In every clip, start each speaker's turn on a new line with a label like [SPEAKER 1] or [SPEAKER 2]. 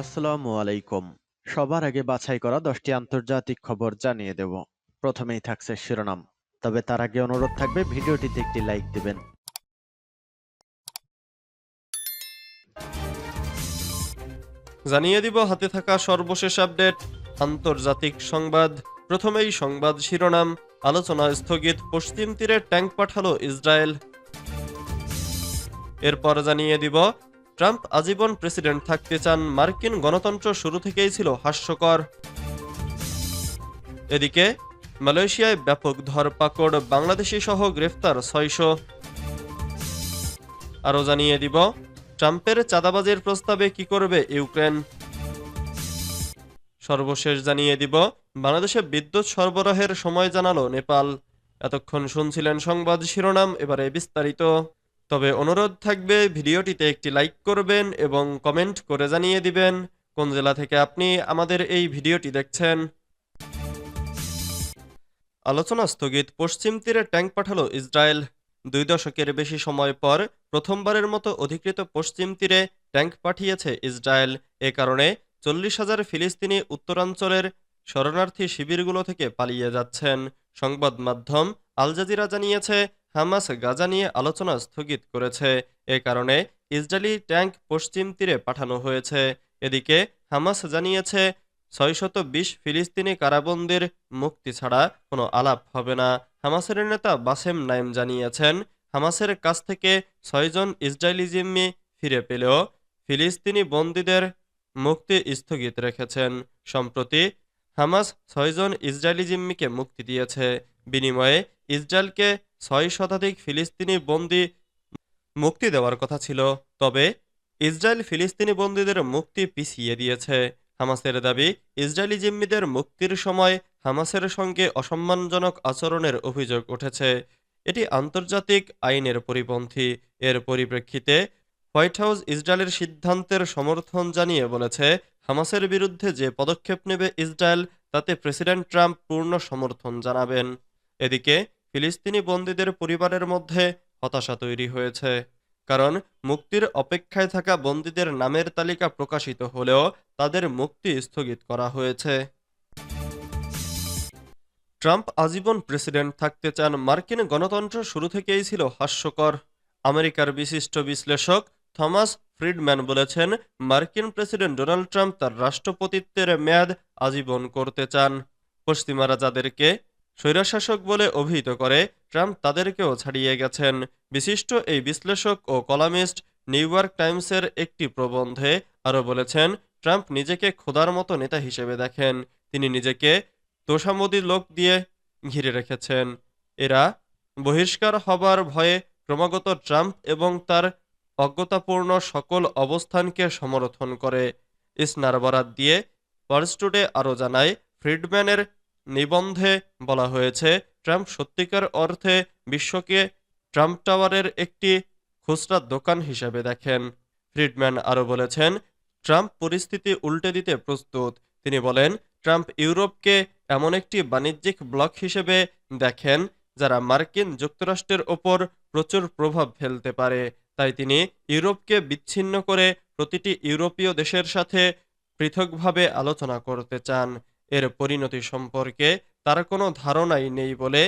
[SPEAKER 1] আসসালামু আলাইকুম। সবার আগে বাছাই করা ১০টি আন্তর্জাতিক খবর জানিয়ে দেব। প্রথমেই থাকছে শিরোনাম। তবে তার আগে অনুরোধ থাকবে ভিডিওটিতে একটি লাইক দিবেন।
[SPEAKER 2] জানিয়ে দিব হাতে থাকা সর্বশেষ আপডেট আন্তর্জাতিক সংবাদ। প্রথমেই সংবাদ শিরোনাম, আলোচনা স্থগিত, পশ্চিম তীরে ট্যাঙ্ক পাঠালো ইসরায়েল। এরপর জানিয়ে দিব ট্রাম্প আজীবন প্রেসিডেন্ট থাকতে চান, মার্কিন গণতন্ত্র শুরু থেকেই ছিল হাস্যকর। এদিকে মালয়েশিয়ায় ব্যাপক ধরপাকড়, বাংলাদেশি সহ গ্রেফতার ৬০০। আরও জানিয়ে দিব ট্রাম্পের চাঁদাবাজির প্রস্তাবে কি করবে ইউক্রেন। সর্বশেষ জানিয়ে দিব বাংলাদেশে বিদ্যুৎ সরবরাহের সময় জানালো নেপাল। এতক্ষণ শুনছিলেন সংবাদ শিরোনাম, এবারে বিস্তারিত। তবে অনুরোধ থাকবে ভিডিওটিতে একটি লাইক করবেন এবং কমেন্ট করে জানিয়ে দিবেন কোন জেলা থেকে আপনি আমাদের এই ভিডিওটি দেখছেন। আলোচনা স্থগিত, পশ্চিম তীরে ট্যাঙ্ক পাঠালো ইসরায়েল। ২ দশকের বেশি সময় পর প্রথমবারের মতো অধিকৃত পশ্চিম তীরে ট্যাঙ্ক পাঠিয়েছে ইসরায়েল। এ কারণে ৪০,০০০ ফিলিস্তিনি উত্তরাঞ্চলের শরণার্থী শিবিরগুলো থেকে পালিয়ে যাচ্ছেন। সংবাদ মাধ্যম আল জাজিরা জানিয়েছে হামাস গাজা নিয়ে আলোচনা স্থগিত করেছে। এ কারণে ইসরায়েলি ট্যাঙ্ক পশ্চিম তীরে পাঠানো হয়েছে। এদিকে হামাস জানিয়েছে ৬২০ ফিলিস্তিনি কারাবন্দির মুক্তি ছাড়া কোনো আলাপ হবে না। হামাসের নেতা বাসেম নাইম জানিয়েছেন হামাসের কাছ থেকে ৬ জন ইসরায়েলি জিম্মি ফিরে পেলেও ফিলিস্তিনি বন্দীদের মুক্তি স্থগিত রেখেছেন। সম্প্রতি হামাস ৬ জন ইসরায়েলি জিম্মিকে মুক্তি দিয়েছে। বিনিময়ে ইসরায়েলকে ৬ শতাধিক ফিলিস্তিনি বন্দী মুক্তি দেওয়ার কথা ছিল, তবে ইসরায়েল ফিলিস্তিনি বন্দীদের মুক্তি পিছিয়ে দিয়েছে। হামাসের দাবি, ইসরায়েলি জিম্মিদের মুক্তির সময় হামাসের সঙ্গে অসম্মানজনক আচরণের অভিযোগ উঠেছে। এটি আন্তর্জাতিক আইনের পরিপন্থী। এর পরিপ্রেক্ষিতে হোয়াইট হাউস ইসরায়েলের সিদ্ধান্তের সমর্থন জানিয়ে বলেছে হামাসের বিরুদ্ধে যে পদক্ষেপ নেবে ইসরায়েল, তাতে প্রেসিডেন্ট ট্রাম্প পূর্ণ সমর্থন জানাবেন। এদিকে ফিলিস্তিনি বন্দীদের পরিবারের মধ্যে হতাশা তৈরি হয়েছে, কারণ মুক্তির অপেক্ষায় থাকা বন্দীদের নামের তালিকা প্রকাশিত হলেও তাদের মুক্তি স্থগিত করা হয়েছে। ট্রাম্প আজীবন প্রেসিডেন্ট থাকতে চান, মার্কিন গণতন্ত্র শুরু থেকেই ছিল হাস্যকর। আমেরিকার বিশিষ্ট বিশ্লেষক থমাস ফ্রিডম্যান বলেছেন মার্কিন প্রেসিডেন্ট ডোনাল্ড ট্রাম্প তার রাষ্ট্রপতিত্বের মেয়াদ আজীবন করতে চান। পশ্চিমারা যাদেরকে স্বৈরশাসক বলে অভিহিত করে, ট্রাম্প তাদেরকেও ছাড়িয়ে গেছেন। বিশিষ্ট এই বিশ্লেষক ও কলামিস্ট নিউ ইয়র্ক টাইমসের একটি প্রবন্ধে আরও বলেছেন ট্রাম্প নিজেকে খোদার মতো নেতা হিসেবে দেখেন। তিনি নিজেকে তোষামোদী লোক দিয়ে ঘিরে রেখেছেন। এরা বহিষ্কার হবার ভয়ে ক্রমাগত ট্রাম্প এবং তার অজ্ঞতাপূর্ণ সকল অবস্থানকে সমর্থন করে। ইসনার বরাত দিয়ে ওয়াল স্ট্রিটে আরও জানায়, ফ্রিডম্যানের নিবন্ধে বলা হয়েছে ট্রাম্প সত্যিকার অর্থে বিশ্বকে ট্রাম্প টাওয়ারের একটি খুচরা দোকান হিসেবে দেখেন। ফ্রিডম্যান আরও বলেছেন ট্রাম্প পরিস্থিতি উল্টে দিতে প্রস্তুত। তিনি বলেন ট্রাম্প ইউরোপকে এমন একটি বাণিজ্যিক ব্লক হিসেবে দেখেন যারা মার্কিন যুক্তরাষ্ট্রের ওপর প্রচুর প্রভাব ফেলতে পারে। তাই তিনি ইউরোপকে বিচ্ছিন্ন করে প্রতিটি ইউরোপীয় দেশের সাথে পৃথকভাবে আলোচনা করতে চান। এর পরিণতি সম্পর্কে তার কোনো ধারণাই নেই বলে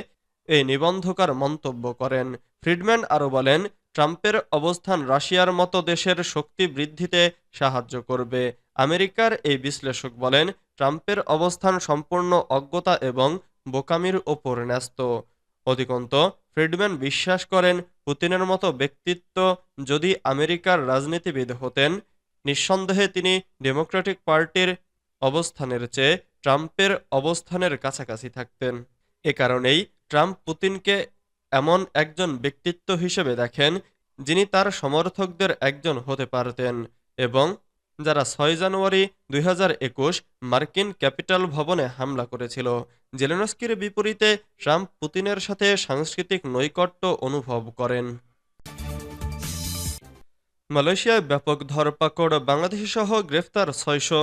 [SPEAKER 2] এই নিবন্ধকার মন্তব্য করেন। ফ্রিডম্যান আরও বলেন ট্রাম্পের অবস্থান রাশিয়ার মতো দেশের শক্তি বৃদ্ধিতে সাহায্য করবে। আমেরিকার এই বিশ্লেষক বলেন ট্রাম্পের অবস্থান সম্পূর্ণ অজ্ঞতা এবং বোকামির ওপর ন্যস্ত। অধিকন্ত ফ্রিডম্যান বিশ্বাস করেন পুতিনের মতো ব্যক্তিত্ব যদি আমেরিকার রাজনীতিবিদ হতেন, নিঃসন্দেহে তিনি ডেমোক্রেটিক পার্টির অবস্থানের চেয়ে ট্রাম্পের অবস্থানের কাছাকাছি থাকতেন। এ কারণেই ট্রাম্প পুতিনকে এমন একজন ব্যক্তিত্ব হিসেবে দেখেন যিনি তার সমর্থকদের একজন হতে পারতেন, এবং যারা ৬ জানুয়ারি ২০২১ মার্কিন ক্যাপিটাল ভবনে হামলা করেছিল। জেলেনস্কির বিপরীতে ট্রাম্প পুতিনের সাথে সাংস্কৃতিক নৈকট্য অনুভব করেন। মালয়েশিয়ায় ব্যাপক ধরপাকড়, বাংলাদেশি সহ গ্রেফতার ৬০০।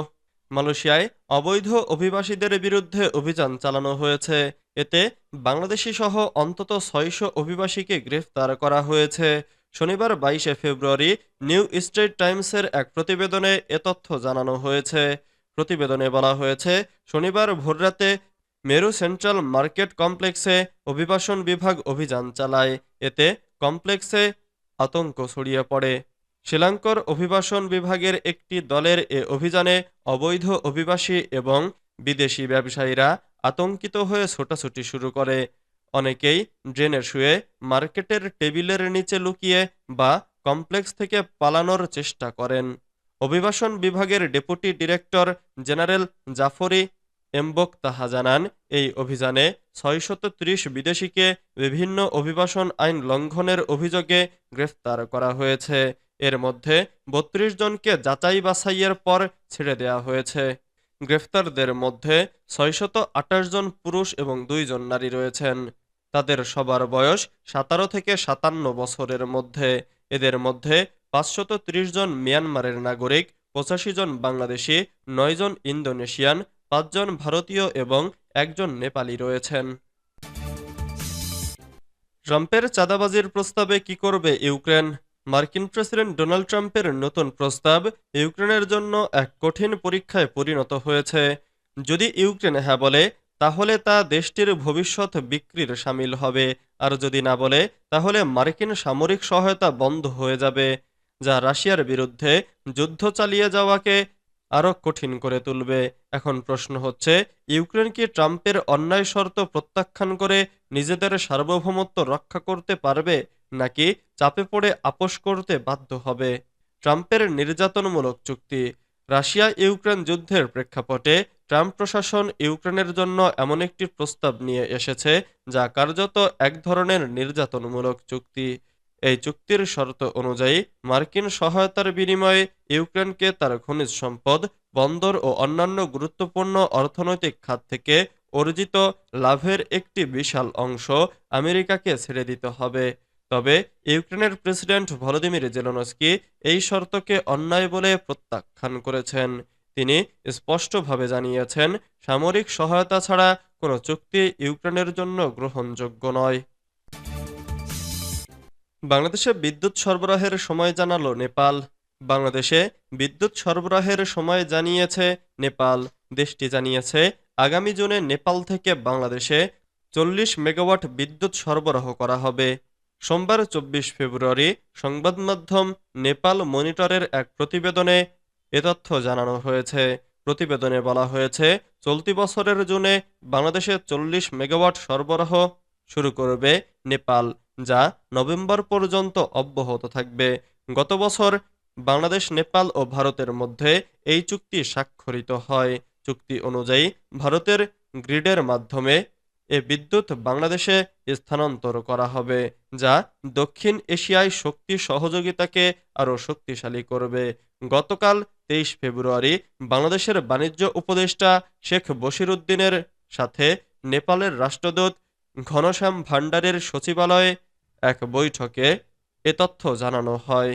[SPEAKER 2] মালয়েশিয়ায় অবৈধ অভিবাসীদের বিরুদ্ধে অভিযান চালানো হয়েছে। এতে বাংলাদেশি সহ অন্তত ৬০০ অভিবাসীকে গ্রেফতার করা হয়েছে। শনিবার 22শে ফেব্রুয়ারি নিউ স্ট্রেট টাইমসের এক প্রতিবেদনে এ তথ্য জানানো হয়েছে। প্রতিবেদনে বলা হয়েছে, শনিবার ভোররাতে মেরু সেন্ট্রাল মার্কেট কমপ্লেক্সে অভিবাসন বিভাগ অভিযান চালায়। এতে কমপ্লেক্সে আতঙ্ক ছড়িয়ে পড়ে। শ্রীলঙ্কার অভিবাসন বিভাগের একটি দলের এ অভিযানে অবৈধ অভিবাসী এবং বিদেশি ব্যবসায়ীরা আতঙ্কিত হয়ে ছোটাছুটি শুরু করে। অনেকেই ড্রেনে শুয়ে, মার্কেটের টেবিলের নিচে লুকিয়ে বা কমপ্লেক্স থেকে পালানোর চেষ্টা করেন। অভিবাসন বিভাগের ডেপুটি ডিরেক্টর জেনারেল জাফরি এমবোক্তাহা জানান, এই অভিযানে ৬৩০ বিদেশিকে বিভিন্ন অভিবাসন আইন লঙ্ঘনের অভিযোগে গ্রেফতার করা হয়েছে। এর মধ্যে ৩২ জনকে যাচাই বাছাইয়ের পর ছেড়ে দেওয়া হয়েছে। গ্রেফতারদের মধ্যে ৬২৮ জন পুরুষ এবং ২ জন নারী রয়েছেন। তাদের সবার বয়স ১৭ থেকে ৫৭ বছরের মধ্যে। এদের মধ্যে ৫৩০ জন মিয়ানমারের নাগরিক, ৮৫ জন বাংলাদেশি, ৯ জন ইন্দোনেশিয়ান, ৫ জন ভারতীয় এবং ১ জন নেপালি রয়েছেন। ট্রাম্পের চাঁদাবাজির প্রস্তাবে কি করবে ইউক্রেন? মার্কিন প্রেসিডেন্ট ডোনাল্ড ট্রাম্পের নতুন প্রস্তাব ইউক্রেনের জন্য এক কঠিন পরীক্ষায় পরিণত হয়েছে। যদি ইউক্রেন হ্যাঁ বলে, তাহলে তা দেশটির ভবিষ্যৎ বিক্রির শামিল হবে, আর যদি না বলে, তাহলে মার্কিন সামরিক সহায়তা বন্ধ হয়ে যাবে, যা রাশিয়ার বিরুদ্ধে যুদ্ধ চালিয়ে যাওয়াকে আরও কঠিন করে তুলবে। এখন প্রশ্ন হচ্ছে, ইউক্রেন কি ট্রাম্পের অন্যায় শর্ত প্রত্যাখ্যান করে নিজেদের সার্বভৌমত্ব রক্ষা করতে পারবে, নাকি চাপে পড়ে আপোস করতে বাধ্য হবে? ট্রাম্পের নির্যাতনমূলক চুক্তি। রাশিয়া ইউক্রেন যুদ্ধের প্রেক্ষাপটে ট্রাম্প প্রশাসন ইউক্রেনের জন্য এমন একটি প্রস্তাব নিয়ে এসেছে যা কার্যত এক ধরনের নির্যাতনমূলক চুক্তি। এই চুক্তির শর্ত অনুযায়ী মার্কিন সহায়তার বিনিময়ে ইউক্রেনকে তার খনিজ সম্পদ, বন্দর ও অন্যান্য গুরুত্বপূর্ণ অর্থনৈতিক খাত থেকে অর্জিত লাভের একটি বিশাল অংশ আমেরিকাকে ছেড়ে দিতে হবে। তবে ইউক্রেনের প্রেসিডেন্ট ভলোদিমির জেলেনস্কি এই শর্তকে অন্যায় বলে প্রত্যাখ্যান করেছেন। তিনি স্পষ্টভাবে জানিয়েছেন, সামরিক সহায়তা ছাড়া কোনো চুক্তি ইউক্রেনের জন্য গ্রহণযোগ্য নয়। বাংলাদেশে বিদ্যুৎ সরবরাহের সময় জানালো নেপাল। বাংলাদেশে বিদ্যুৎ সরবরাহের সময় জানিয়েছে নেপাল। দেশটি জানিয়েছে, আগামী জুনে নেপাল থেকে বাংলাদেশে ৪০ মেগাওয়াট বিদ্যুৎ সরবরাহ করা হবে। সোমবার ২৪ ফেব্রুয়ারি সংবাদ মাধ্যম নেপাল মনিটরের এক প্রতিবেদনে এ তথ্য জানানো হয়েছে। প্রতিবেদনে বলা হয়েছে, চলতি বছরের জুনে বাংলাদেশে ৪০ মেগাওয়াট সরবরাহ শুরু করবে নেপাল, যা নভেম্বর পর্যন্ত অব্যাহত থাকবে। গত বছর বাংলাদেশ, নেপাল ও ভারতের মধ্যে এই চুক্তি স্বাক্ষরিত হয়। চুক্তি অনুযায়ী ভারতের গ্রিডের মাধ্যমে এ বিদ্যুৎ বাংলাদেশে স্থানান্তর করা হবে, যা দক্ষিণ এশিয়ায় শক্তি সহযোগিতাকে আরও শক্তিশালী করবে। গতকাল ২৩ ফেব্রুয়ারি বাংলাদেশের বাণিজ্য উপদেষ্টা শেখ বশির উদ্দিনের সাথে নেপালের রাষ্ট্রদূত ঘনশ্যাম ভান্ডারের সচিবালয়ে এক বৈঠকে এ তথ্য জানানো হয়।